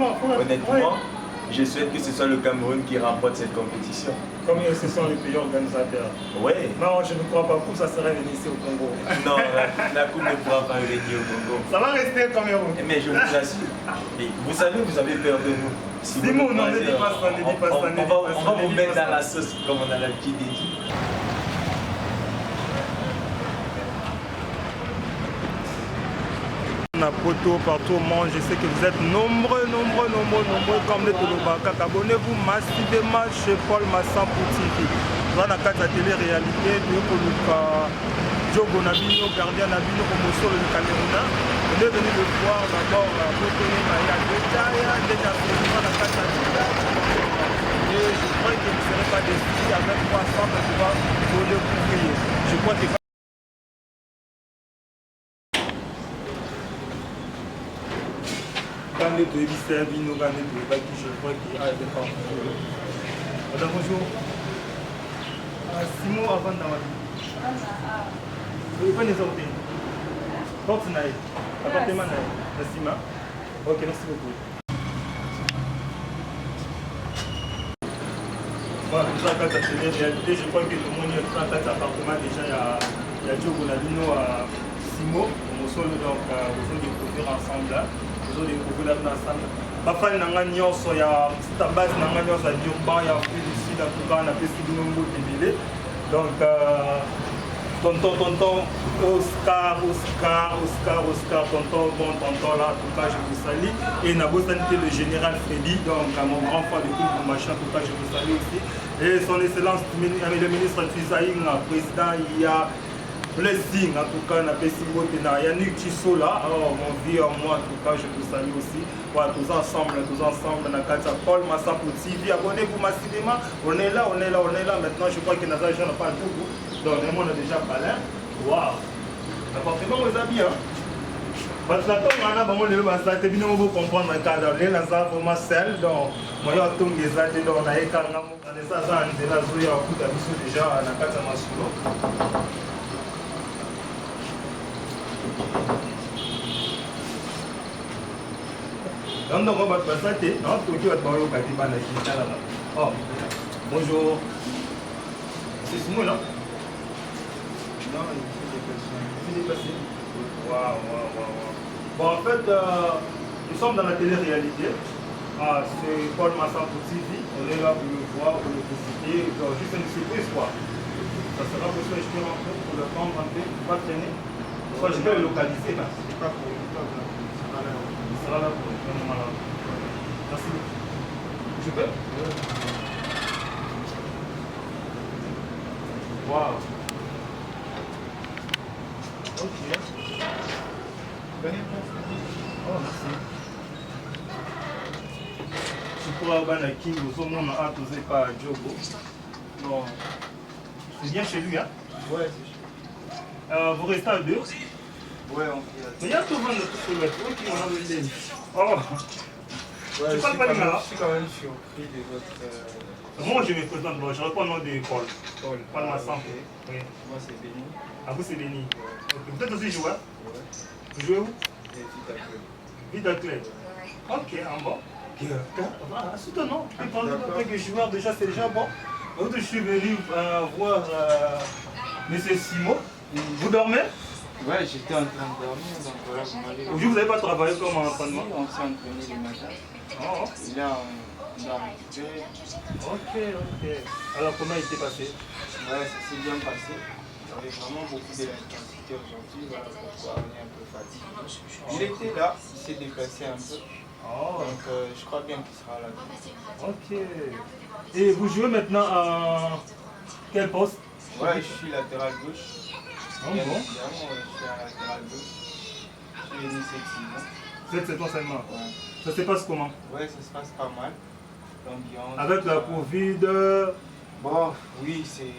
Honnêtement, je souhaite que ce soit le Cameroun qui remporte cette compétition. Comme ce sont les pays organisateurs. Oui. Non, je ne crois pas que ça serait venu ici au Congo. Non, la coupe ne pourra pas venir au Congo. Ça va rester au Cameroun. Mais je vous assure. Et vous savez, vous avez peur de nous. Si Simon, non, ne dis pas ça, ne dis pas ça. On va vous mettre dans la sauce, comme on a l'habitude de dire. Poto, partout au monde, je sais que vous êtes nombreux comme les Tolobaka. Abonnez-vous massivement chez Paul Massan pour TV. Dans la carte de télé-réalité, Diogo Nabino, gardien Nabino, promotion du Cameroun. On est venu le voir d'abord à Poto, il y a déjà fait la carte de télé. Et je crois que vous ne serez pas déçus avec moi ensemble, tu vas vous le couvrir. Je crois que quand les deux servent, nous gagnons les deux qui je crois qu'il y a des parents. Madame, bonjour. Simon avant d'avoir dit. Vous pouvez les ordres. Porte naïf. Appartement naïf. Merci, ma. Ok, merci beaucoup. Voilà, tout ça, quand ça se met réalité, je crois que le monde est en train d'appartement déjà, il y a Diogo Nabino à Simon. On se donc, vous allez découvrir ensemble là. Vous allez découvrir ensemble. Papa n'a nyonso ya base n'a nyonso ya Durban ya Afrique du Sud en tout cas on a fait Sidongo Tibile. Donc tonton Oscar, tonton bon tonton là en tout cas je vous salue et Nabosante le général Freddy donc à mon grand frère de tout le machin en tout cas je vous salue aussi et son excellence le ministre Tuzaïng président il y a Blessing, en tout cas, on a Yannick Tissola, alors mon vieux, moi, en tout cas, je vous salue aussi. Voilà, tous ensemble, on a Paul Massa pour TV. Abonnez-vous massivement. On est là. Maintenant, je crois que nos agents n'ont pas le tout. Donc, on a déjà parlé. Waouh! Appartement aux habits, hein? Parce que on a vous comprendre le cadre. Les gens vraiment sel, donc, moi, je tombe les aides, donc, on a écarté. On a ça, déjà, on a quatre masoulo. Donc, on va passer. Non, tout le monde va Oh, bonjour. C'est Simon là? Non, il s'est déplacé. Waouh. Bon, en fait, nous sommes dans la télé-réalité. C'est Paul Massan pour TV. On est là pour le voir, pour le visiter. Juste une surprise, quoi. Ça sera possible, je peux rentrer pour le prendre, rentrer, pas traîner. Je vais le localiser là. C'est pas pour une fois. Il sera là pour un moment là. Merci beaucoup. Je peux? Waouh. Ok. Oh, merci. Je pourrais avoir un king, nous sommes entourés par Diogo. Non. C'est bien chez lui, hein? Ouais, c'est chez lui. Vous restez à deux? Ouais, on fait la. Mais il y a tout le monde sur le truc qui m'a enlevé. Oh! Ouais, tu parles pas du là? Je suis quand même surpris de votre. Moi, je me présente, bon, je réponds au nom de Paul. Paul Massan. Oui. Moi, c'est Béni. Ah, vous, c'est Béni. Okay. Vous êtes aussi joueur? Ouais. Vous jouez où? Et Vita Club. Vita Club. Ok, en bon. Soutenons. En tant que joueur, déjà, c'est déjà bon. Donc, je suis venu voir M. Simon. Vous dormez? Ouais, j'étais en train de dormir, donc voilà, vous m'avez. Aujourd'hui, vous n'avez pas travaillé comme en entraînement? On s'est entraîné le matin. Oh. Et là, on a récupéré. Ok. Alors, comment il s'est passé? Ouais, ça s'est bien passé. J'avais vraiment beaucoup d'intensité aujourd'hui, voilà pourquoi on est un peu fatigué. Il était là, il s'est déplacé un peu. Oh. Donc, je crois bien qu'il sera là. Ok. Et vous jouez maintenant à quel poste? Ouais, je suis latéral gauche. Oh, Bien bon. évidemment, je suis à latéral gauche. Je suis venu cette saison. Cette saison seulement. Ouais. Ça se passe comment? Ouais, ça se passe pas mal. L'ambiance. Avec la Covid. Bon, oui, c'est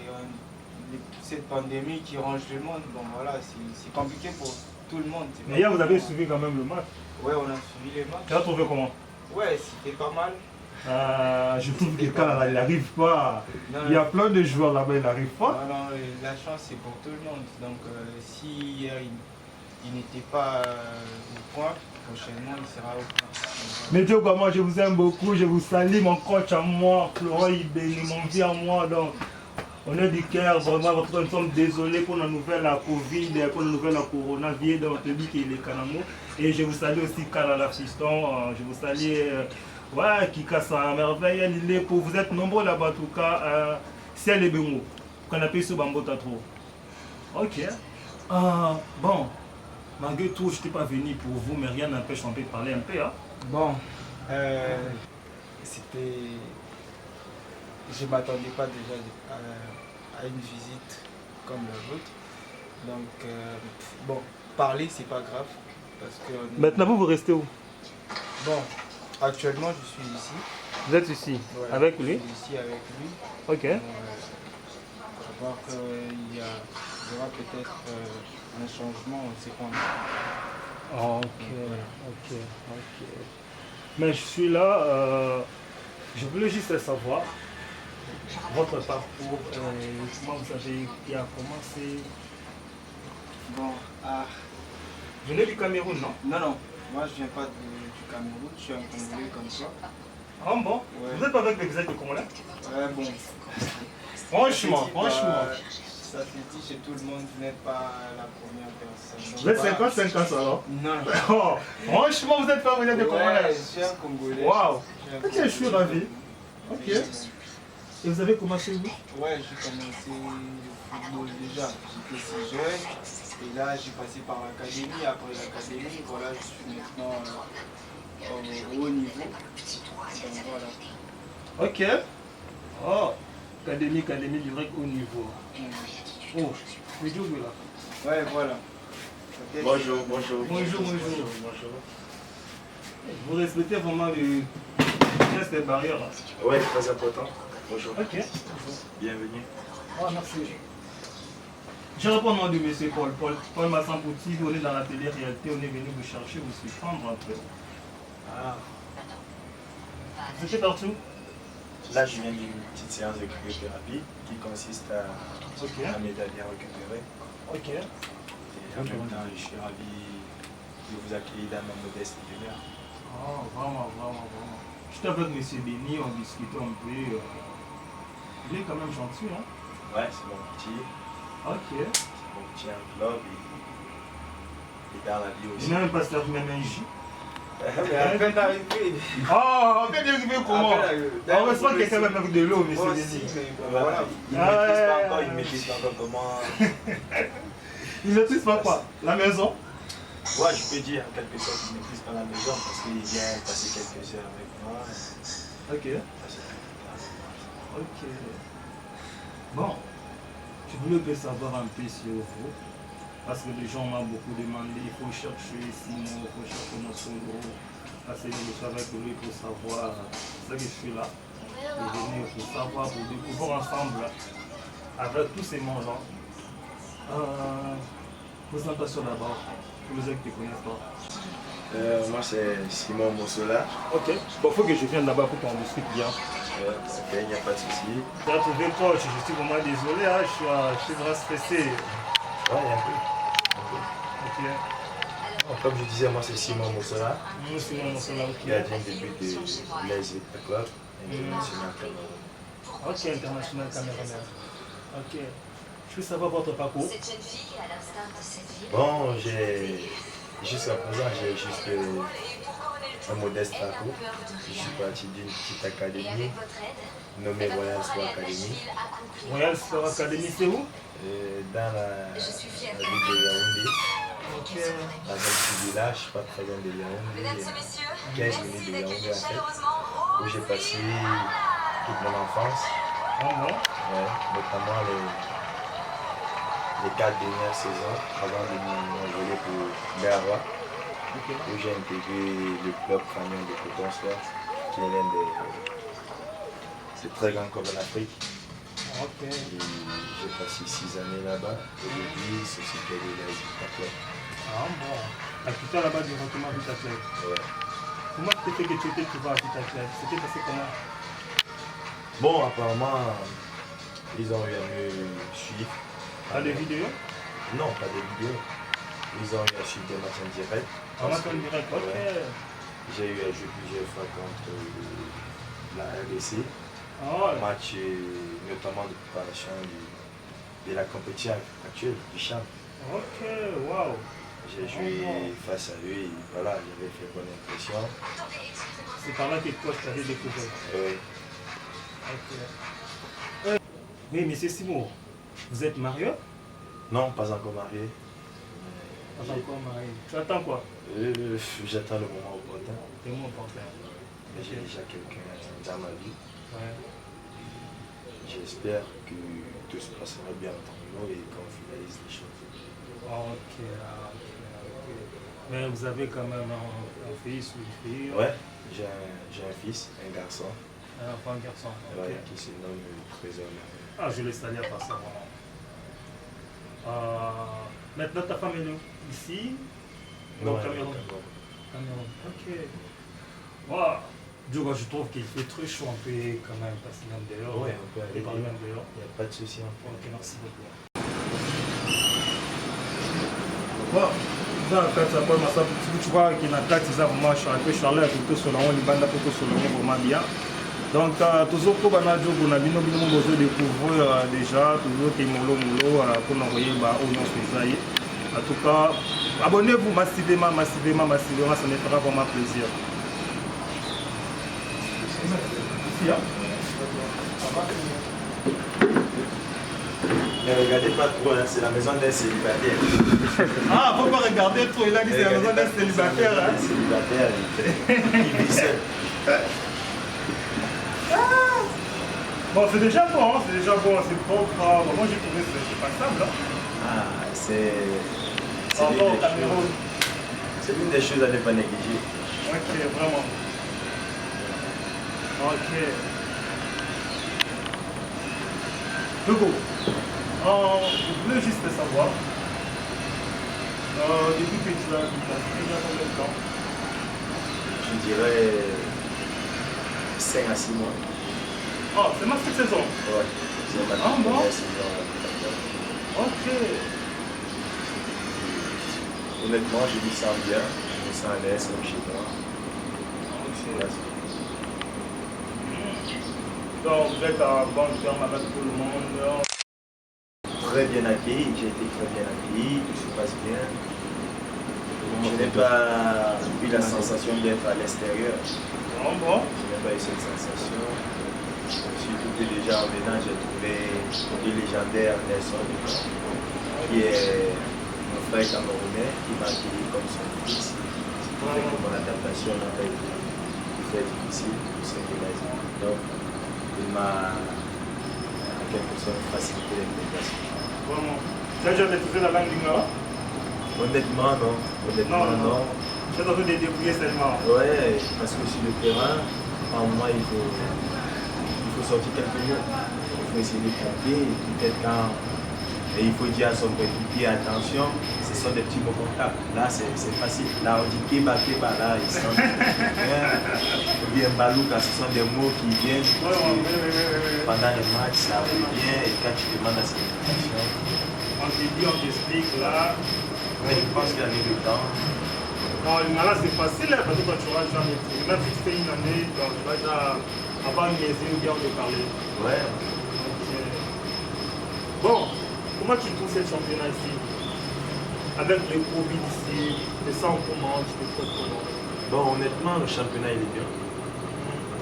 cette pandémie qui range le monde. Bon, voilà, c'est compliqué pour tout le monde. Mais hier, vous avez suivi quand même le match. Ouais, on a suivi les matchs. Tu as trouvé comment? Ouais, c'était pas mal. Je trouve que quand il n'arrive pas, Non, il y a plein de joueurs là-bas, il n'arrive pas. Non, la chance c'est pour tout le monde. Donc si hier il n'était pas au point, prochainement, il sera au point. Mais Dieu, moi je vous aime beaucoup, je vous salue, mon coach à moi, Florent Ibéni, mon vie à moi. Donc, on est du cœur, vraiment, nous sommes désolés pour la nouvelle à Covid, pour la nouvelle à coronavirus, donc on te dit qu'il est Kanamo. Et je vous salue aussi, Kalala Fiston, je vous salue, ouais, qui casse à merveille, il est pour vous êtes nombreux là-bas, en tout cas, c'est les bémots, qu'on appelle ce bambou trop. Ok. Bon, malgré tout, je n'étais pas venu pour vous, mais rien n'empêche, on peut parler un peu. Hein? Bon, c'était... Je ne m'attendais pas déjà à une visite comme la vôtre. Donc, bon, parler, c'est pas grave. Parce que maintenant, vous restez où? Bon, actuellement, je suis ici. Vous êtes ici, Voilà, avec lui? Je suis ici avec lui. Ok. Je vois qu'il y aura peut-être un changement, on sait pas. Ok. Mais je suis là, je voulais juste savoir votre parcours, comment vous avez commencé. Bon, Vous venez du Cameroun, non? Non, moi je viens pas du Cameroun, je suis un Congolais comme toi. Ah bon? Ouais. Vous n'êtes pas avec les exemples congolais? Ouais, bon. Franchement. Ça se dit chez tout le monde, vous n'êtes pas la première personne. Vous êtes 50 alors? Non. Oh, franchement, vous êtes pas des Congolais? Je suis un Congolais. Waouh! Ok, je suis ravi. Ok. Et vous avez commencé où? Ouais, j'ai commencé le football déjà. J'étais si jeune. Et là, j'ai passé par l'académie. Après l'académie, voilà, je suis maintenant au haut niveau. Donc voilà. Ok. Oh, académie, du vrai haut niveau. Oh, mais Dieu là. Ouais, voilà. Bonjour. Vous respectez vraiment les gestes et barrières. Ouais, très important. Bonjour. Ok. Bienvenue. Oh, merci. Je réponds au nom de M. Paul Massampouti, on est dans la télé-réalité, on est venu vous chercher, vous surprendre un peu. Ah. Vous étiez partout? Là, je viens d'une petite séance de cryothérapie qui consiste à m'aider à bien récupérer. Ok. Et en même temps, je suis ravi de vous accueillir dans ma modeste demeure. Oh, vraiment. J'étais avec M. Béni, on discutait un peu. Il est quand même gentil, hein? Ouais, c'est mon petit. Ok. C'est mon petit enveloppe et dans la vie aussi. Je n'ai même pas servi même un jus. Mais à peine arrivé. Oh, à peine arrivé comment? On reçoit quelqu'un même avec de l'eau, M. Moi Béni. aussi, mais voilà. Il maîtrise pas encore comment. Il ne maîtrise pas quoi? La maison? Ouais, je peux dire en quelque sorte qu'il ne maîtrise pas la maison parce qu'il vient passer quelques heures avec moi. Ok. Bon, je voulais un peu savoir un peu sur vous. Parce que les gens m'ont beaucoup demandé, il faut chercher Simon, il faut chercher Mosolo. Parce que je travaille avec lui pour savoir ce que je suis là. Et venir pour savoir, pour découvrir ensemble avec tous ces mondes-là. Présentation d'abord, pour les gens qui ne connaissent pas. Moi, c'est Simon Mossola. Ok, bon, il faut que je vienne là-bas pour qu'on discute bien. Ok, il n'y a pas de souci. Tu as trouvé coach, je suis vraiment désolé, hein, je suis vraiment stressé. Ouais, il y a un peu. Ok. Bon, comme je disais, moi, c'est Simon Mossola. Simon Mossola, ok. Gardien de but de Blaise Club, international Cameroun. Ok, international camerounais. Ok. Je veux savoir votre parcours. Bon, jusqu'à présent, j'ai juste un modeste parcours. Je suis parti d'une petite académie nommée Royal Sport Academy. Royal Sport Academy, c'est où? Dans la ville de Yaoundé. Ok. Dans un petit village, pas très loin de Yaoundé, 15 minutes de Yaoundé en fait, où j'ai passé toute mon enfance. Ah bon? Ouais, notamment les 4 dernières saisons avant de m'envoler pour Garawa, où j'ai intégré le club Fagnon de Coton-Soir, qui est l'un des très grands clubs en Afrique. Ok. J'ai passé 6 années là-bas. Aujourd'hui, c'est ce qu'elle est là, Vita Club. Ah bon. Tu étais là-bas directement à Vita Club. Ouais. Comment tu fait que tu étais trouvé à Vita Club? C'était passé comment? Bon, apparemment, ils ont eu à me suivre. Ah, des vidéos? Non, pas des vidéos. Ils ont eu à suivre des matchs en direct. En match en direct, ok. Ouais. J'ai eu à jouer plusieurs fois contre la RDC. Ah, Match notamment de préparation de la compétition actuelle du CHAN. ok, waouh. J'ai joué face à eux et voilà, j'avais fait bonne impression. C'est par là que toi, tu avais découvert. Oui. Ok. Oui, monsieur Simon, vous êtes marié? Non, pas encore marié. Pas encore marié. Tu attends quoi? J'attends le moment opportun. C'est mon porteur. Mais j'ai déjà quelqu'un dans ma vie. Ouais. J'espère que tout se passera bien entre nous et qu'on finalise les choses. Ok. Mais vous avez quand même un fils ou une fille? Ouais, j'ai un fils, un garçon, Un enfant, un garçon. Ok. ouais, qui se nomme Trésor. Ah, je les salue à part ça, vraiment. Maintenant, ta femme est où? Ici? Non, Au Cameroun. Cameroun. Ok. Wow. Diogo, je trouve qu'il fait très chaud, on peut quand même passer même dehors. Ouais, on peut aller. Et parler même dehors. Il n'y a pas de souci. Ok, merci beaucoup. Bon, dans le cadre de ça, tu vois qu'il y a une carte, ça vraiment Charles, plutôt sur la Libanda, plutôt sur le vraiment bien. Donc, toujours pour Banadjo, on a bien besoin de découvrir déjà, toujours que Molo pour nous envoyer au nom de en tout cas, abonnez-vous massivement, ça me fera vraiment plaisir. Ne regardez pas trop, hein, c'est la maison d'un célibataire. Ah, faut pas regarder trop, il a dit c'est la maison d'un célibataire. Un célibataire, il vit seul. Bon, c'est déjà bon, c'est propre. Moi j'ai trouvé que c'est passable. Ah, c'est l'une des choses à ne pas négliger. Ok, vraiment. Ok. Hugo, je voulais juste savoir, depuis que tu as vu, il y a combien de temps? Je dirais 5 à 6 mois. Oh, c'est ma cette saison? Ouais, c'est ma première saison. Ok. Honnêtement, je me sens bien, je me sens à l'aise comme chez moi. Donc vous êtes en bon terme avec tout le monde? Très bien accueilli, j'ai été très bien accueilli, tout se passe bien. Je n'ai pas eu la sensation d'être à l'extérieur. Bon, bon. Je n'ai pas eu cette sensation. Surtout que déjà en venant, j'ai trouvé le légendaire Nelson, qui est mon frère camerounais, qui m'a accueilli comme son fils. Ce qui fait que mon adaptation n'a pas été très difficile pour ce qu'il a dit. Donc, il m'a en quelque sorte facilité l'intégration. Vraiment. Tu as déjà maîtrisé la langue lingala? Honnêtement, non. Honnêtement, non. Tu es en train de débrouiller seulement? Ouais, parce que sur le terrain, par moment, il faut sortir quelques mots. Il faut essayer de compter. Peut-être quand il faut dire à son coéquipier, attention, ce sont des petits mots comptables. Là, c'est facile. Là, on dit keba, là, ils sont. Ou bien balouka, ce sont des mots qui viennent. Pendant le match, ça revient. Et quand tu demandes à cette explication, on te dit, on t'explique là. mais je pense qu'il y a mis le temps. Non, là c'est facile, parce que quand tu vas jamais maîtriser. Même si tu fais une année, tu vas déjà avoir une maison ou bien de parler. Ouais. Okay. Bon, comment tu trouves ce championnat ici? Avec le Covid ici, et ça on commence, tu te trouves comment? Bon, honnêtement, le championnat il est bien.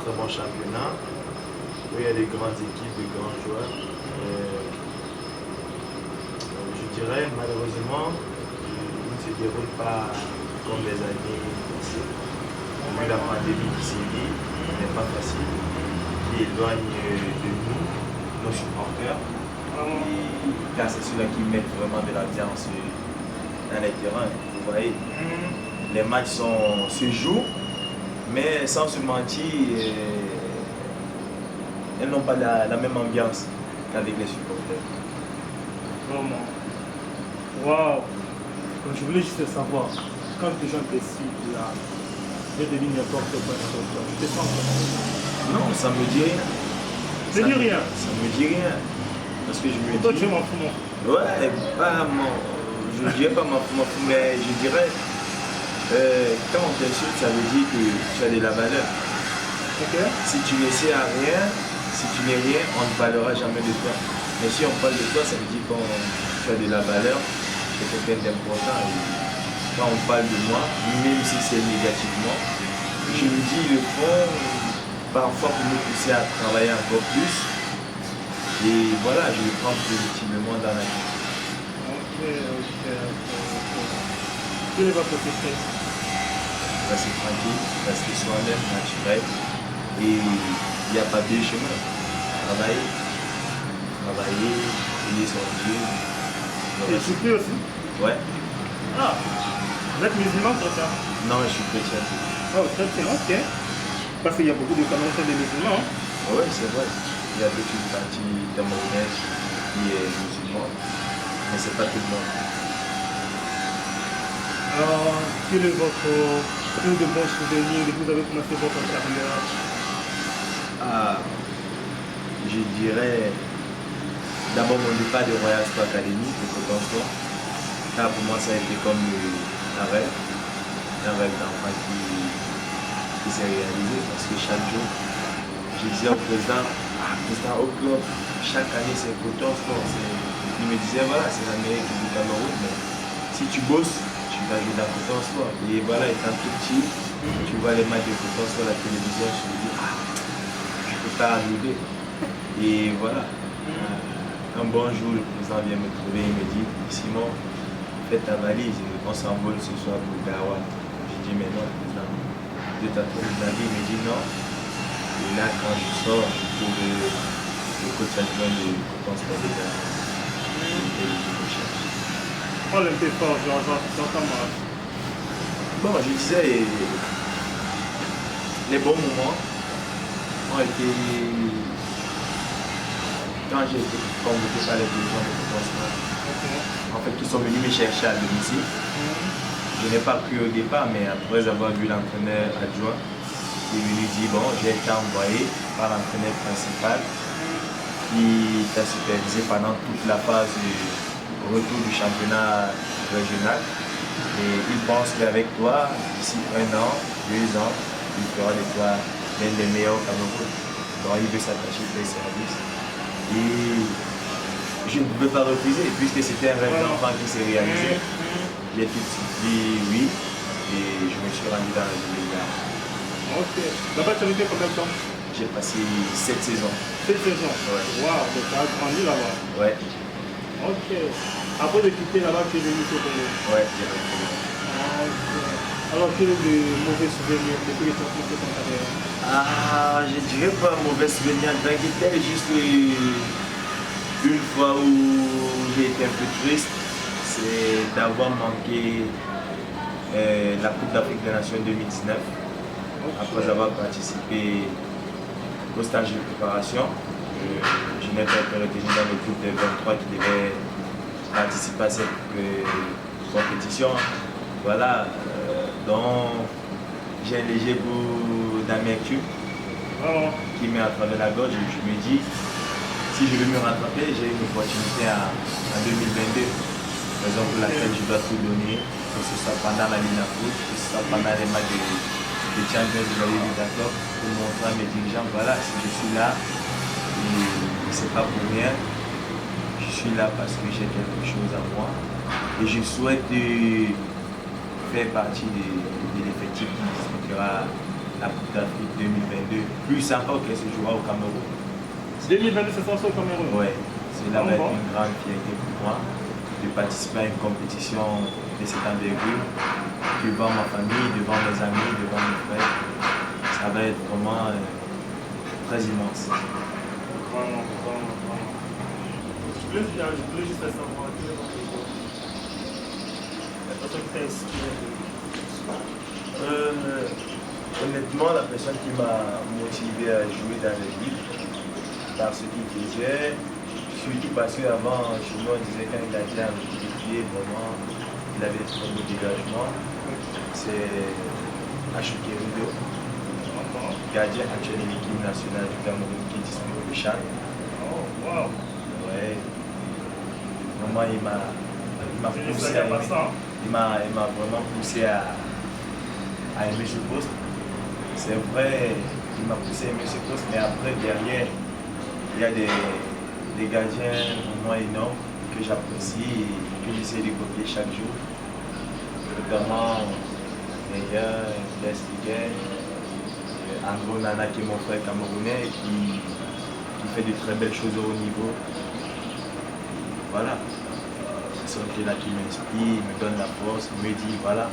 Très bon championnat. Oui, il y a des grandes équipes, de grands joueurs. Je dirais, malheureusement, il ne se déroule pas comme les années passées. Vu la pandémie qui s'est dit, ce n'est pas facile, qui éloigne de nous, nos supporters. Et là, c'est ceux-là qui mettent vraiment de l'ambiance dans les terrains. Vous voyez, les matchs se jouent, mais sans se mentir, elles n'ont pas la même ambiance qu'avec les supporters. Vraiment. Waouh! Je voulais juste savoir, quand les gens décident là, de devenir n'importe quoi, tu te sens comment? Non, ça me dit rien. Ça ne dit rien? Ça me dit rien. Parce que je me dis... Toi, tu m'en fous, moi. Ouais, pas mon... je ne dirais pas mais je dirais, quand on t'insulte, ça veut dire que tu as de la valeur. Ok. Si tu ne sais à rien, si tu n'es rien, on ne parlera jamais de toi. Mais si on parle de toi, ça veut dire que tu as de la valeur, tu es quelqu'un d'important. Et quand on parle de moi, même si c'est négativement, je me dis le fond, parfois pour me pousser à travailler encore plus. Et voilà, je le prends positivement dans la vie. Ok. Quel est votre secret? Rester tranquille, rester soi-même, naturel. Et il n'y a pas deux chemins. Travailler, payer son Dieu. Et souffler aussi? Ouais. Ah, vous êtes musulman, chrétien? Non, je suis chrétien. Oh, chrétien, ok. Parce qu'il y a beaucoup de Camerounais des musulmans. Oui, c'est vrai. Il y a toute une partie camerounaise qui est musulmane, mais c'est pas tout le monde. Alors, quel est votre plus de bons souvenirs depuis que vous avez commencé votre carrière? Ah, je dirais d'abord mon départ de Royal Sport Academy de Coton. Car pour moi, ça a été comme un rêve d'enfant qui s'est réalisé parce que chaque jour, je disais au président, au club, chaque année c'est Coton Sport. Il me disait, voilà, c'est la meilleure équipe du Cameroun, mais si tu bosses, tu vas jouer dans Coton Sport. Et voilà, étant tout petit, tu vois les matchs de Coton Sport à la télévision, tu te dis, je ne peux pas arriver. Et voilà, un bon jour, le président vient me trouver, il me dit, Simon, fais ta valise, on s'envole ce soir pour Gawa. Je dis, mais non, président, de ta trouvé la vie, il me dit non. Et là, quand je sors, je trouve le coach adjoint de Coton Sport de Gawa. Parle un peu fort, j'entends mal. Bon, je disais, les bons moments ont été quand j'ai été convoqué par les dirigeants de Coton Sport. En fait, qui sont venus me chercher à domicile. Je n'ai pas cru au départ, mais après avoir vu l'entraîneur adjoint, il est venu dire, bon, j'ai été envoyé par l'entraîneur principal qui t'a supervisé pendant toute la phase du retour du championnat régional. Et il pense qu'avec toi, d'ici 1 an, 2 ans, il fera de toi l'un des meilleurs Cameroun. Donc il veut s'attacher à tes services. Et je ne pouvais pas refuser, puisque c'était un rêve d'enfant qui s'est réalisé. J'ai tout de suite dit oui, et je me suis rendu dans la ville de Gare. Ok. Là-bas, tu as été combien de temps? J'ai passé 7 saisons. 7 saisons? Ouais. Waouh, donc tu as grandi là-bas. Ouais. Ok. Après de quitter là-bas, tu es venu au Congo. Ouais, j'ai rentré. Ok. Alors, quel est le mauvais souvenir depuis que tu as commencé ton carrière? Ah, je dirais pas un mauvais souvenir. C'était juste une fois où j'ai été un peu triste, c'est d'avoir manqué la Coupe d'Afrique des Nations 2019. Après avoir participé au stage de préparation, je n'ai pas été retenu dans le groupe des 23 qui devaient participer à cette compétition. Voilà, donc j'ai un léger goût d'amertume qui m'est à travers la gorge. Je me dis, si je veux me rattraper, j'ai une opportunité en 2022. Raison pour laquelle je dois tout donner, que ce soit pendant la Ligue d'Afrique, que ce soit pendant les matchs de Champions de la Ligue d'accord, pour montrer à mes dirigeants, voilà, si je suis là, et c'est pas pour rien, je suis là parce que j'ai quelque chose à moi. Et je souhaite faire partie de l'effectif qui disputera la Coupe d'Afrique 2022, plus encore qu'elle se jouera au Cameroun. 2022, c'est au Cameroun? Ouais, cela va être une grande fierté pour moi de participer à une compétition de cette envergure devant ma famille, devant mes amis, devant mes frères. Ça va être vraiment très immense. Vraiment. Je voulais juste savoir la personne qui t'a inspiré. Honnêtement, la personne qui m'a motivé à jouer dans les livres, par ce qu'il faisait, surtout parce qu'avant, chez nous, on disait qu'un gardien avec les pieds, vraiment, il avait trop de dégagement. C'est Achouké Rido, gardien actuel de l'équipe nationale du Cameroun qui dispute le CHAN. Oh, wow. Ouais. Vraiment, il m'a m'a poussé à aimer. Il m'a vraiment poussé à aimer ce poste. C'est vrai, il m'a poussé à aimer ce poste, mais après, derrière, il y a des gardiens vraiment énormes que j'apprécie et que j'essaie de copier chaque jour. Notamment Meyer, Lestigen, Andro Nana qui est mon frère camerounais et qui fait de très belles choses au haut niveau. Voilà. C'est celui là qui m'inspire, me donne la force, me dit voilà,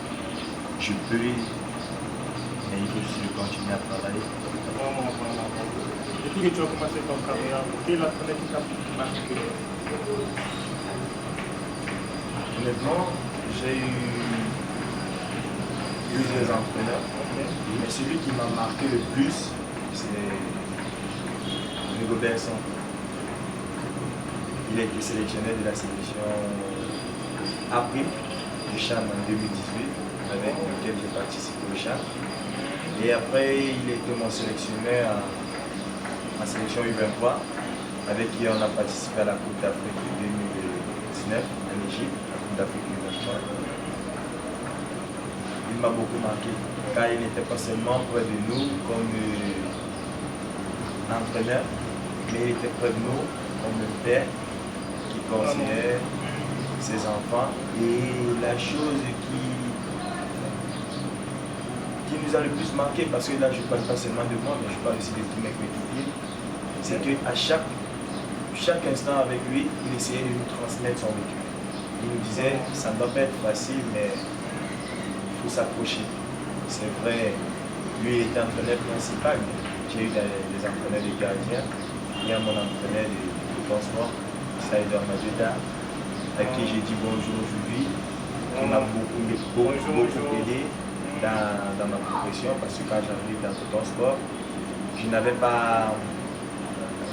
je peux, mais il faut juste que je continue à travailler. Depuis que tu as commencé ton carrière, quel est l'entraîneur qui t'a marqué? Honnêtement, j'ai eu plusieurs entraîneurs, mais celui qui m'a marqué le plus, c'est Hugo Benson. Il a été sélectionné de la sélection après du CHAN en 2018, avec lequel j'ai participé au CHAN. Et après, il était mon sélectionneur en sélection U23, avec qui on a participé à la Coupe d'Afrique 2019 en Égypte, la Coupe d'Afrique U23. Il m'a beaucoup marqué, car il n'était pas seulement près de nous comme entraîneur, mais il était près de nous comme un père qui conseillait ses enfants. Et la chose qui nous a le plus marqué, parce que là je ne parle pas seulement de moi, mais je parle aussi de tous mes coéquipiers, c'est qu'à chaque instant avec lui, il essayait de nous transmettre son vécu. Il nous disait, ça ne doit pas être facile, mais il faut s'accrocher. C'est vrai, lui il était entraîneur principal, mais j'ai eu des entraîneurs de gardiens. Il y a mon entraîneur de transport, Saïdor Majeda, à qui j'ai dit bonjour aujourd'hui, qui m'a beaucoup aidé dans ma profession, parce que quand j'arrive dans le transport, je n'avais pas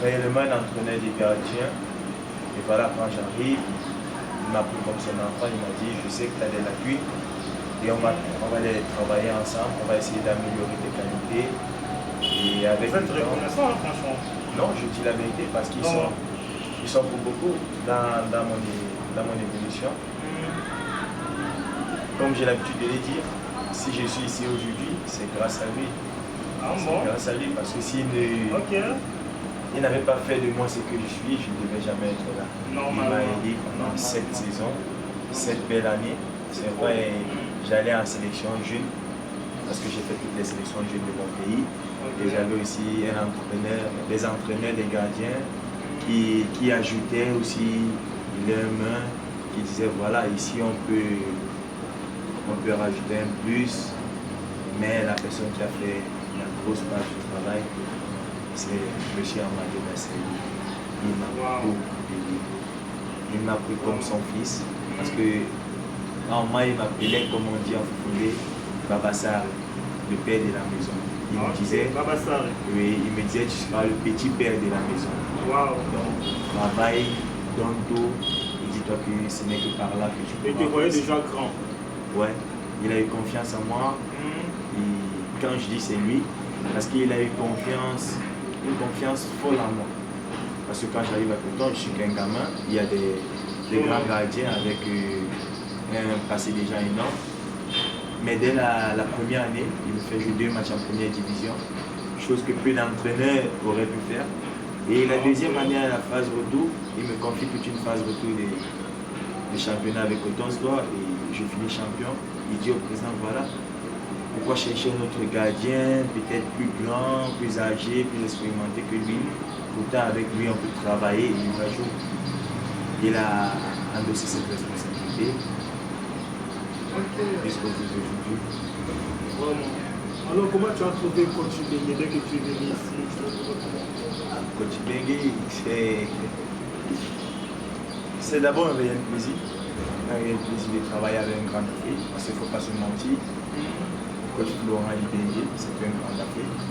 réellement un entraîneur de gardien. Et voilà, quand j'arrive, il m'a pris comme son enfant, il m'a dit, je sais que tu as des lacunes, et on va les travailler ensemble, on va essayer d'améliorer tes qualités. Et avec vous êtes reconnaissant, franchement. Non, je dis la vérité parce qu'ils sont pour beaucoup dans mon évolution. Comme j'ai l'habitude de le dire, si je suis ici aujourd'hui, c'est grâce à lui. C'est grâce à lui parce que s'il n'avait pas fait de moi ce que je suis, je ne devais jamais être là. Il m'a aidé pendant 7 saisons, 7 belles années. C'est vrai, j'allais en sélection jeune parce que j'ai fait toutes les sélections jeunes de mon pays. Et j'avais aussi des entraîneurs, des gardiens qui ajoutaient aussi leurs mains, qui disaient voilà, ici on peut rajouter un plus, mais la personne qui a fait la grosse part du travail, c'est M. Amadou Nasseri. Il m'a beaucoup aidé. Il m'a pris comme son fils, parce que en moi il m'appelait, comme on dit en football, Babassar, le père de la maison. Il me disait, oui, il me disait, tu seras le petit père de la maison. Donc, travaille, donne tout, et dis-toi que ce n'est que par là que tu peux. Et tu voyais déjà grand. Ouais, il a eu confiance en moi. Et quand je dis c'est lui, parce qu'il a eu une confiance folle en moi. Parce que quand j'arrive à Coton, je suis qu'un gamin, il y a des grands gardiens avec un passé déjà énorme. Mais dès la première année, il me fait jouer 2 matchs en première division, chose que peu d'entraîneurs auraient pu faire. Et la deuxième année, à la phase retour, il me confie toute une phase retour des championnats avec Coton Sport et je finis champion. Il dit au président, voilà, pourquoi chercher un autre gardien, peut-être plus grand, plus âgé, plus expérimenté que lui. Pourtant, avec lui, on peut travailler et il va jouer. Il a endossé cette responsabilité. Jusqu'au jour d'aujourd'hui. Vraiment. Alors, comment tu as trouvé Coach Bengue dès que tu es venu ici? Coach Bengue, c'est d'abord un réel plaisir. Un réel plaisir de travailler avec un grand Afrique, parce qu'il ne faut pas se mentir. Coach Florent Bengue, c'est un grand Afrique.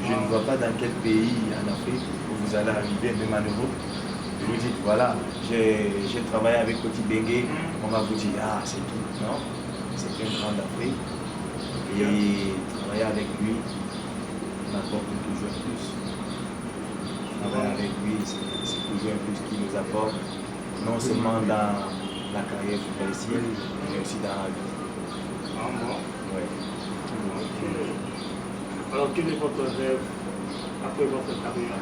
Je ne vois pas dans quel pays en Afrique où vous allez arriver, même en Europe. Vous dites, voilà, j'ai travaillé avec Coach Bengue, on va vous dire, ah, c'est tout. Non, c'est un grand d'Afrique. Et travailler avec lui m'apporte toujours plus. Travailler avec lui, c'est toujours un plus qui nous apporte, non seulement dans la carrière footballistique, mais aussi dans la vie. Ah bon? Ouais. Ok. Alors quel est votre rêve après votre carrière?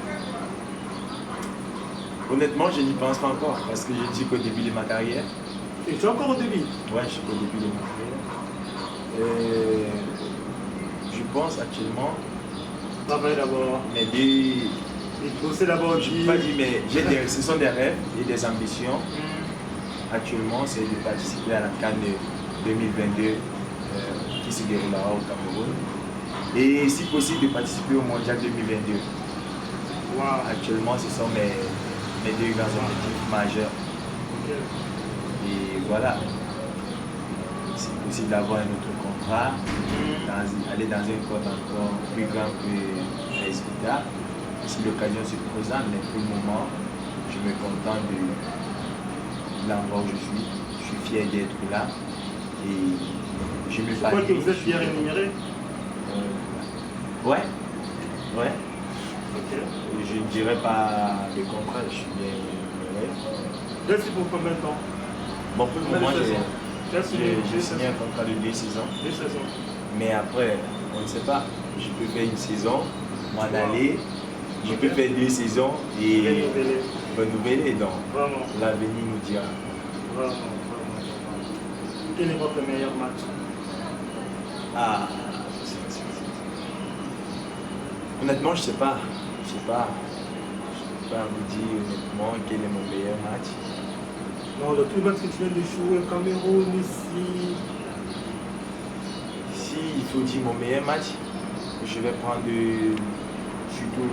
Honnêtement, je n'y pense pas encore parce que je dis qu'au début de ma carrière. Et tu es encore au début? Ouais, je suis au début de ma carrière. Je pense actuellement. Travailler d'abord. Mais des. Et bosser d'abord. Je ne peux pas dire, mais ce sont des rêves et des ambitions. Actuellement, c'est de participer à la CAN 2022 qui se déroulera au Cameroun. Et si possible, de participer au Mondial 2022. Wow. Actuellement, ce sont mes deux grands objectifs majeurs. Okay. Et voilà. C'est possible d'avoir un autre contrat, aller dans un code encore plus grand que l'AS Vita. Si l'occasion se présente, mais pour le moment, je me contente de l'endroit où je suis. Je suis fier d'être là. Et je me Je crois que vous êtes bien rémunéré. Ouais. Ouais. Okay. Je ne dirais pas le contraire, je suis bien rémunéré. Merci pour combien de temps? Bon, pour le moment, j'ai signé un contrat de 2 saisons. 2 saisons. Mais après, on ne sait pas. Je peux faire une saison, moi d'aller. Je peux faire 2 saisons et renouveler. Donc, l'avenir nous dira. Vraiment. Quel est votre meilleur match? Ah, honnêtement, je ne sais pas. Je ne sais pas vous dire honnêtement quel est mon meilleur match. Non, le tout match que tu viens de jouer au Cameroun, ici. Si il faut dire mon meilleur match, je vais prendre surtout,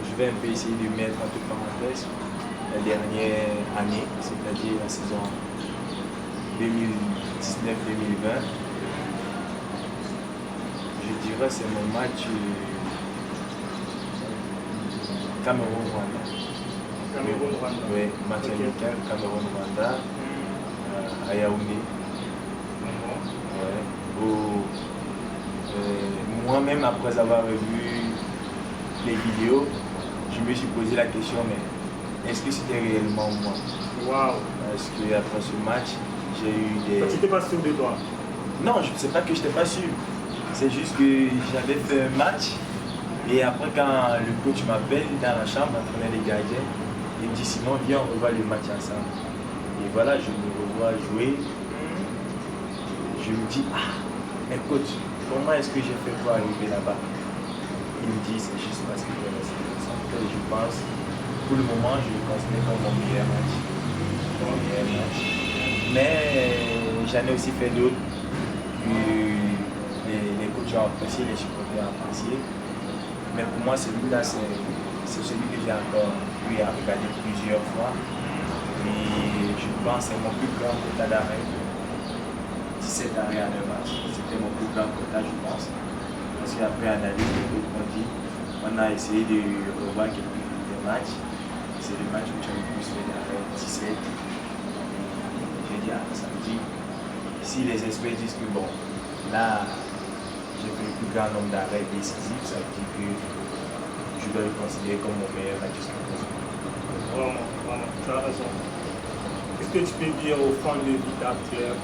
je vais un peu essayer de mettre entre parenthèses la dernière année, c'est-à-dire la saison 2019-2020. Je dirais que c'est mon match Cameroun-Rwanda. Cameroun-Rwanda. Oui, match amical Cameroun-Rwanda à Yaoundé. Ouais. Moi-même, après avoir revu les vidéos, je me suis posé la question, mais est-ce que c'était réellement moi? Wow. Parce qu'après ce match, j'ai eu des... Tu n'étais pas sûr de toi? Non, je ne sais pas que je n'étais pas sûr. C'est juste que j'avais fait un match et après quand le coach m'appelle dans la chambre, entraîner les gardiens, il me dit sinon viens on revoit le match ensemble. Et voilà, je me revois jouer. Je me dis, mais coach, comment est-ce que j'ai fait pour arriver là-bas? Il me dit, c'est juste parce que je reste concentré. Je pense, pour le moment, je le considère comme mon meilleur match. Mais j'en ai aussi fait d'autres que les coachs ont apprécié, les supporters ont apprécié. Mais pour moi, celui-là, c'est celui que j'ai encore eu à regarder plusieurs fois. Et je pense que c'est mon plus grand quota d'arrêt. 17 arrêts à 2 matchs. C'était mon plus grand quota, je pense. Parce qu'après analyse, on a essayé de revoir quelques des matchs. C'est le match où tu as le plus fait d'arrêt, 17. J'ai dit, ça me dit, si les experts disent que bon, là, j'ai fait le plus grand nombre d'arrêts décisifs, ça veut dire que je dois le considérer comme mon meilleur match jusqu'à présent. Vraiment, tu as raison. Qu'est-ce que tu peux dire aux fans de Vita actuelle?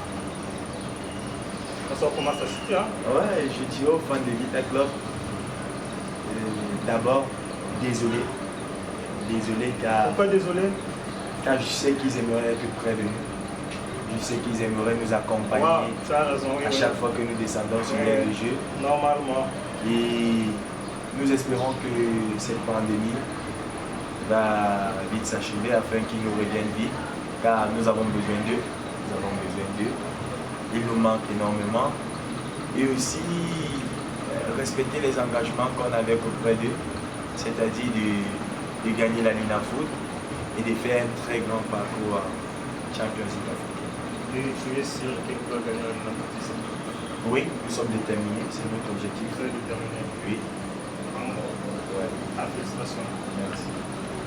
On commence à chuter, hein? Ouais, je dis aux fans de Vita Club, d'abord, désolé. Désolé car... Pourquoi désolé? Car je sais qu'ils aimeraient être près de nous. Je sais qu'ils aimeraient nous accompagner tu as raison, oui, à chaque fois que nous descendons sur l'air de jeu. Normalement. Et nous espérons que cette pandémie va vite s'achever afin qu'ils nous reviennent vite, car nous avons besoin d'eux. Il nous manque énormément. Et aussi respecter les engagements qu'on avait auprès d'eux, c'est-à-dire de gagner la Lina Foot et de faire un très grand parcours en Champions League africain. Et tu es sûr qu'il va gagner la Lina Foot ici? Oui, nous sommes déterminés, c'est notre objectif. Très déterminé. Oui. Ouais. Félicitations. Merci.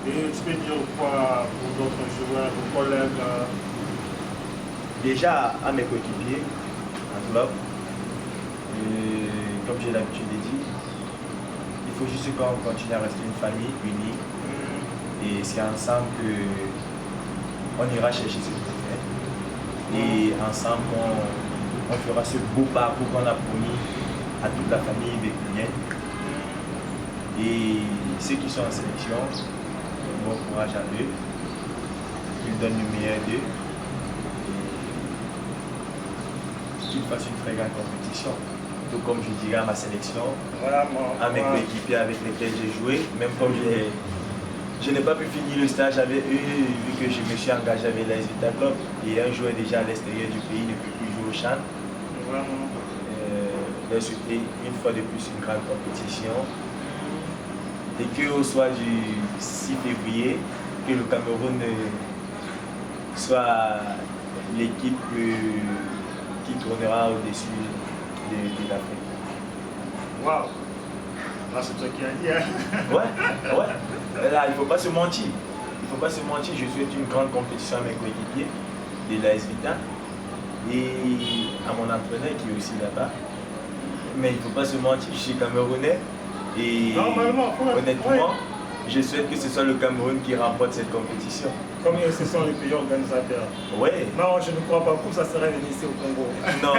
Et tu peux dire quoi pour d'autres joueurs, vos collègues? Déjà à mes coéquipiers, en club, comme j'ai l'habitude de dire, il faut juste qu'on continue à rester une famille unie. Et c'est ensemble qu'on ira chercher ce qu'on fait. Et ensemble, on fera ce beau parcours qu'on a promis à toute la famille véculienne. Et ceux qui sont en sélection, bon courage à eux. Qu'ils donnent le meilleur d'eux. Qu'ils fassent une très grande compétition. Tout comme je dirais à ma sélection, à mes coéquipiers avec lesquels j'ai joué, même comme je n'ai pas pu finir le stage avec eux, vu que je me suis engagé avec l'AS Vita Club. Et un joueur déjà à l'extérieur du pays ne peut plus jouer au CHAN. Leur souhaiter une fois de plus une grande compétition. Et qu'au soir du 6 février, que le Cameroun soit l'équipe qui tournera au-dessus de l'Afrique. Waouh! Là, c'est toi qui as dit, hein? Ouais. Là, il ne faut pas se mentir. Il ne faut pas se mentir. Je souhaite une grande compétition à mes coéquipiers de l'AS Vita et à mon entraîneur qui est aussi là-bas. Mais il ne faut pas se mentir, je suis camerounais et honnêtement, je souhaite que ce soit le Cameroun qui remporte cette compétition. Comme ce sont les pays organisateurs. Ouais. Non, je ne crois pas que ça serait ici au Congo. Non,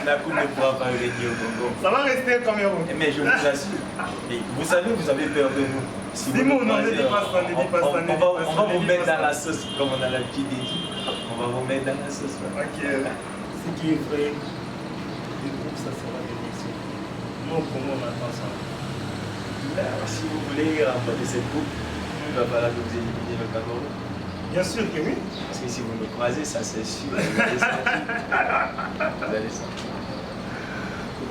la coupe ne pourra pas venir au Congo. Ça va rester au Cameroun. Mais je vous assure. Et vous savez, vous avez peur de nous. Si Simon, non, ne dis pas ça, ne dis pas ça. On va vous mettre dans la sauce, comme on a l'habitude de dire. On va vous mettre dans la sauce. Ok. Ce qui est vrai, le groupe, ça sera bénéfique. Nous, au Congo, on attend ça. Si vous voulez remporter cette coupe, il va falloir que vous éliminez le Cameroun. Bien sûr que oui. Parce que si vous me croisez, ça c'est sûr. Vous allez sentir. Vous allez sentir.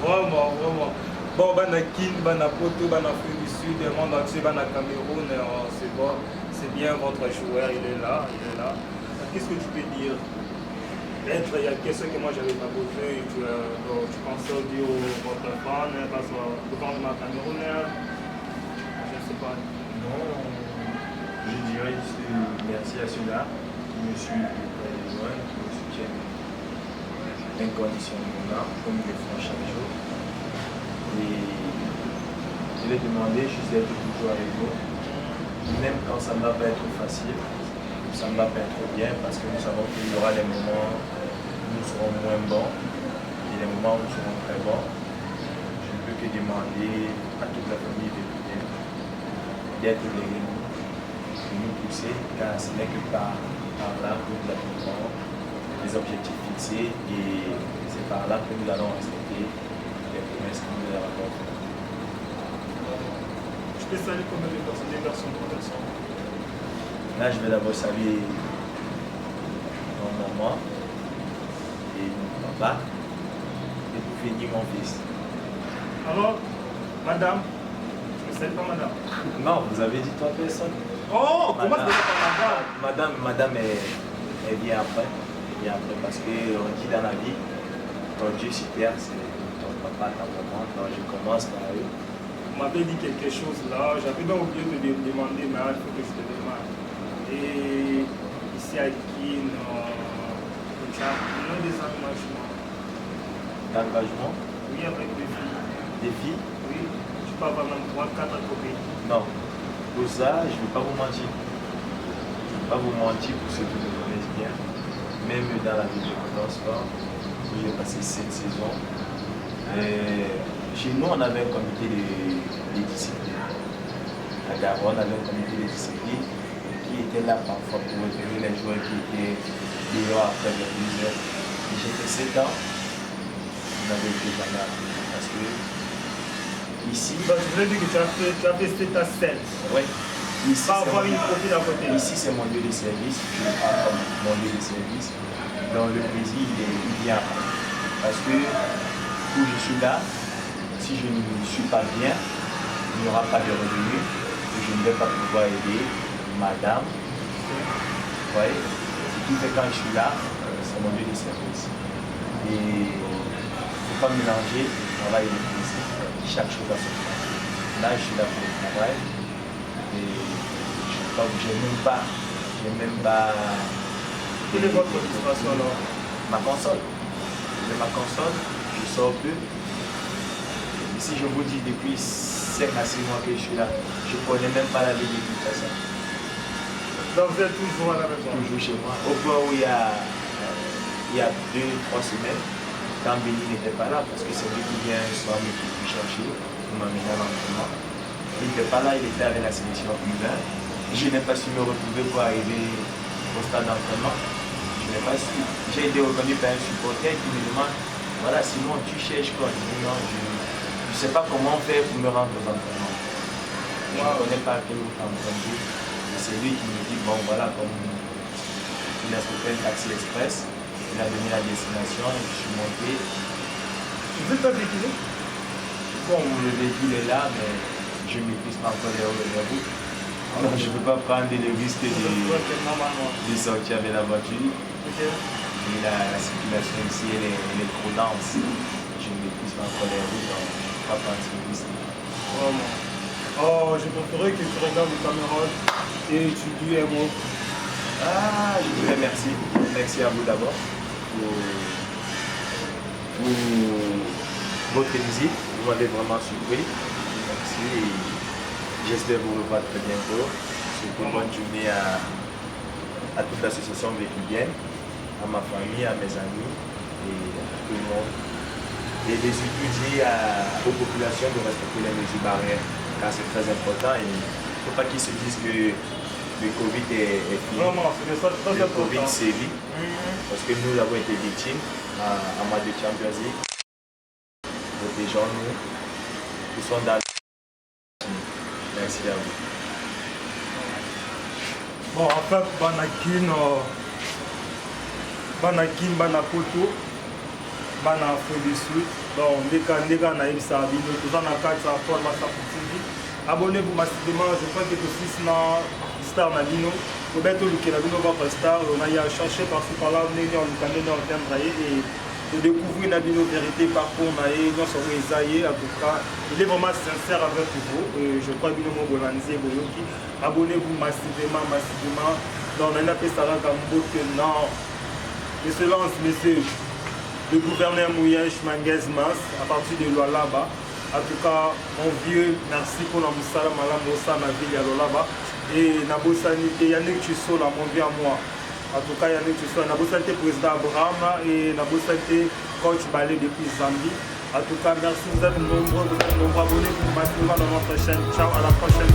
Vraiment, vraiment. Bon, Banakin, Banapoto, Banafrique du Sud, le monde entier, Cameroun, c'est bon. C'est bien, votre joueur, il est là, il est là. Qu'est-ce que tu peux dire? Peut-être il y a quelque chose que moi j'avais pas posé, tu pensais dire votre fan, parce que le fan de ma Cameroun, je ne sais pas. Non, je dirais juste merci à ceux-là qui me suivent auprès de moi, qui me soutiennent inconditionnellement, comme ils le font chaque jour. Et je vais demander juste d'être toujours avec vous, même quand ça ne va pas être facile, ça ne va pas être bien, parce que nous savons qu'il y aura des moments où nous serons moins bons et des moments où nous serons très bons. Je ne peux que demander à toute la famille d'être derrière nous, de nous pousser, car ce n'est que par là que nous atteindrons les objectifs fixés et c'est par là que nous allons respecter les promesses que nous avons faites. Je peux saluer combien de personnes, des personnes protection? Là, je vais d'abord saluer mon maman et mon papa et pour finir mon fils. Alors, madame, je ne sais pas madame. Non, vous avez dit 3 personnes. Oh, comment ça s'appelle madame? Madame elle vient après. Elle vient après parce qu'on dit dans la vie, ton Dieu sur terre, c'est ton papa, ta maman. Donc je commence par eux. Vous m'avez dit quelque chose là, j'avais bien oublié de te demander, mais il faut que je te demande. Et ici à Kin, tu as des engagements. D'engagement? Oui, avec des filles. Des filles? Oui, tu peux avoir même 3-4 copines. Non. Pour ça, je ne vais pas vous mentir. Je ne vais pas vous mentir pour ceux qui me connaissent bien. Même dans la ville de Coton Sport, où j'ai passé 7 saisons. Chez nous, on avait un comité de discipline. À Garonne, on avait un comité de discipline qui était là parfois pour repérer les joueurs qui étaient dehors après les 12 heures. J'ai fait 7 ans, on n'avait été jamais appris. Parce que ici. Donc, je voulais dire que tu as fait 7 à 7. Oui. Ici, pas avoir une copine à côté. Ici, c'est mon lieu de service. Je le prends comme mon lieu de service. Donc, le plaisir, il vient après. Parce que où je suis là, si je ne suis pas bien, il n'y aura pas de revenus et je ne vais pas pouvoir aider madame. Vous voyez? Ce qui fait quand je suis là, c'est mon lieu de service. Et il ne faut pas mélanger le travail et le plaisir. Chaque chose a son temps. Là, je suis là pour le travail. Et je n'ai même pas. Quelle est votre motivation alors? Ma console. De ma console, je sors peu. Si je vous dis depuis 5 à 6 mois que je suis là, je ne connais même pas la vie de toute personne. Donc vous êtes toujours à la maison? Toujours chez moi. Au point où il y a il y a 2-3 semaines, quand Béni n'était pas là, parce que c'est lui qui vient souvent me chercher pour m'amener à l'entraînement. Il n'était pas là, il était avec la sélection U20. Je n'ai pas su me retrouver pour arriver au stade d'entraînement. Je n'ai pas su. J'ai été reconnu par un supporter qui me demande, voilà Simon, tu cherches quoi? Je dis non, je ne sais pas comment faire pour me rendre aux entraînements. Je ne connais pas quel autre entraînement. C'est lui qui me dit, bon voilà, comme il a trouvé un taxi express, il a donné la destination et je suis monté. Vous êtes pas véhiculé? Bon, le véhicule est là, mais je ne maîtrise pas encore les routes. Alors je ne peux pas prendre le risque de sortir avec la voiture. Okay. Et la circulation ici, elle est trop dense. Je ne maîtrise pas encore les routes, donc je ne peux pas prendre ce risque. Vraiment. Oh, je préférerais que tu regardes les caméras et tu dis un mot. Ah, je vous remercie. Merci à vous d'abord pour votre visite. Vous m'avez vraiment surpris. Merci. J'espère vous revoir très bientôt. Surtout bonne journée à toute l'association véhiculienne, à ma famille, à mes amis et à tout le monde. Et de surtout dire aux populations de respecter les mesures barrières, car c'est très important. Et il ne faut pas qu'ils se disent que le Covid est fini. Vraiment, c'est ça, le Covid sévit, parce que nous avons été victimes en match de Champions League. Protégeons-nous, nous sommes dans. Merci à vous. Bon, en fait, Banakin, Banapoto, Bana Afrique du Sud. Donc, les Canadiens ont eu ça, nous avons carte à Paul Massafou TV. Abonnez-vous massivement, je crois que c'est dans Star Nabino. Roberto Lukelabino va pas Star, on a eu à chercher par-ci par-là, on est en train de découvrir Nabino vérité, parcours, on a eu, en tout cas, il est vraiment sincère avec vous. Je crois que nous abonnez-vous massivement. Donc, on a fait ça non. Excellence, messieurs, le gouverneur Mouyèche Manguez Mas, à partir de Lualaba. En tout cas, mon vieux, merci pour la moussala, madame Bossa, ma ville à Lualaba. Et Nabosani, Yannick Tusso, là, mon vieux à moi. En tout cas, Yannick Tusso, Nabosani, président Abraham et Nabosani, coach Balé depuis Zambie. En tout cas, merci, vous êtes nombreux abonnés pour massivement dans notre chaîne. Ciao, à la prochaine.